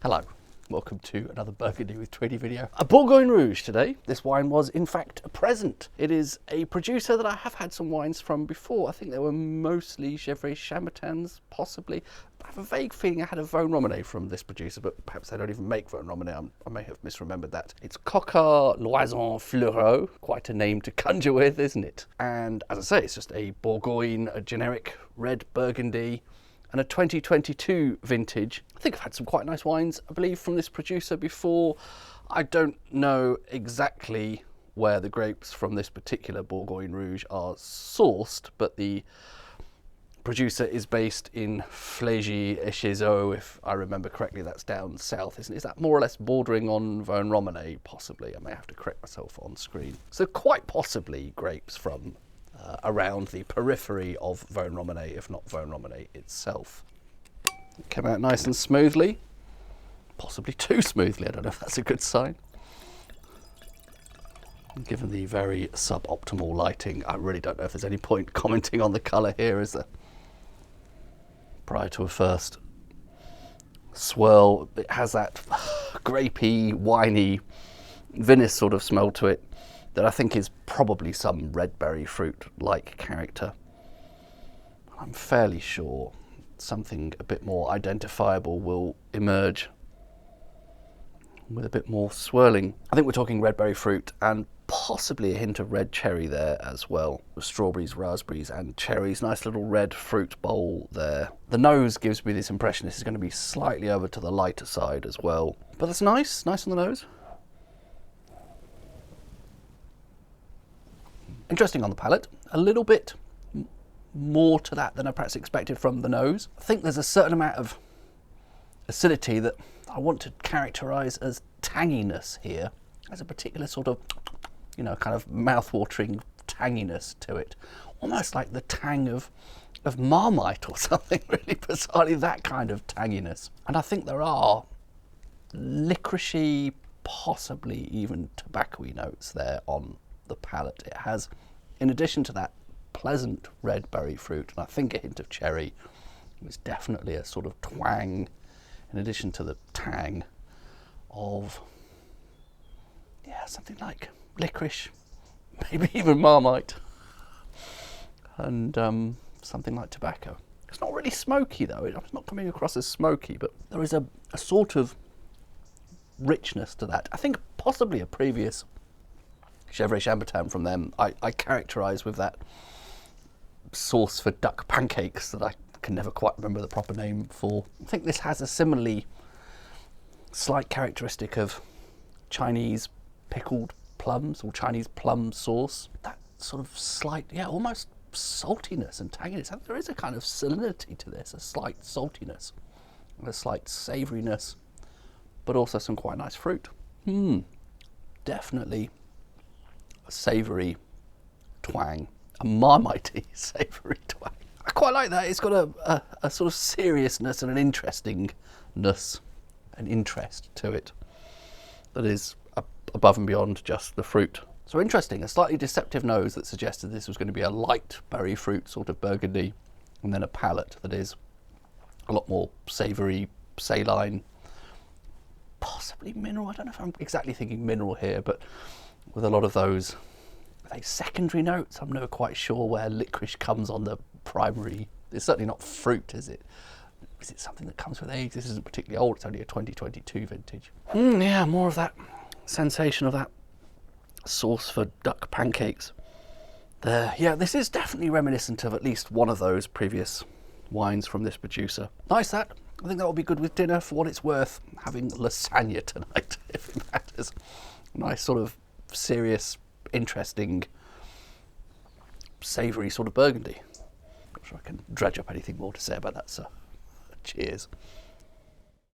Hello, welcome to another Burgundy with Tweedy video. A Bourgogne Rouge today. This wine was in fact a present. It is a producer that I have had some wines from before. I think they were mostly Gevrey Chambertins, possibly. I have a vague feeling I had a Vosne Romanée from this producer, but perhaps they don't even make Vosne Romanée. I may have misremembered that. It's Coquard, Loison, Fleurot. Quite a name to conjure with, isn't it? And as I say, it's just a Bourgogne, a generic red Burgundy, and a 2022 vintage. I think I've had some quite nice wines, I believe, from this producer before. I don't know exactly where the grapes from this particular Bourgogne Rouge are sourced, but the producer is based in Flagey-Echézeaux, if I remember correctly. That's down south, isn't it? Is that more or less bordering on Vosne Romanée, possibly? I may have to correct myself on screen. So quite possibly grapes from around the periphery of Vosne Romanée, if not Vosne Romanée itself. It came out nice and smoothly, possibly too smoothly. I don't know if that's a good sign. Given the very suboptimal lighting, I really don't know if there's any point commenting on the colour here, is there? Prior to a first swirl, it has that grapey, winey, vinous sort of smell to it that I think is probably some red berry fruit-like character. I'm fairly sure something a bit more identifiable will emerge with a bit more swirling. I think we're talking red berry fruit and possibly a hint of red cherry there as well. Strawberries, raspberries and cherries. Nice little red fruit bowl there. The nose gives me this impression this is going to be slightly over to the lighter side as well. But that's nice on the nose. Interesting on the palate, a little bit more to that than I perhaps expected from the nose. I think there's a certain amount of acidity that I want to characterise as tanginess here. There's a particular sort of, you know, kind of mouth-watering tanginess to it. Almost like the tang of Marmite or something, really bizarrely, that kind of tanginess. And I think there are licoricey, possibly even tobacco-y notes there on the palate. It has, in addition to that pleasant red berry fruit, and I think a hint of cherry, it's definitely a sort of twang, in addition to the tang of, yeah, something like licorice, maybe even Marmite, and something like tobacco. It's not really smoky though, it's not coming across as smoky, but there is a sort of richness to that. I think possibly a previous Gevrey Chambertin from them I characterise with that sauce for duck pancakes that I can never quite remember the proper name for. I think this has a similarly slight characteristic of Chinese pickled plums or Chinese plum sauce. That sort of slight, yeah, almost saltiness and tanginess. There is a kind of salinity to this, a slight saltiness, a slight savouriness, but also some quite nice fruit. Definitely a savoury twang, a marmitey savoury twang. I quite like that. It's got a sort of seriousness and an interestingness, an interest to it that is above and beyond just the fruit. So interesting, a slightly deceptive nose that suggested this was going to be a light berry fruit sort of Burgundy, and then a palate that is a lot more savoury, saline, possibly mineral. I don't know if I'm exactly thinking mineral here, but with a lot of those secondary notes. I'm never quite sure where licorice comes on the primary. It's certainly not fruit, is it? Is it something that comes with age? This isn't particularly old, it's only a 2022 vintage. Yeah, more of that sensation of that sauce for duck pancakes there. Yeah, this is definitely reminiscent of at least one of those previous wines from this producer. Nice that. I think that will be good with dinner for what it's worth. Having lasagna tonight, if it matters. Nice sort of serious, interesting, savoury sort of Burgundy. Not sure I can dredge up anything more to say about that, so cheers.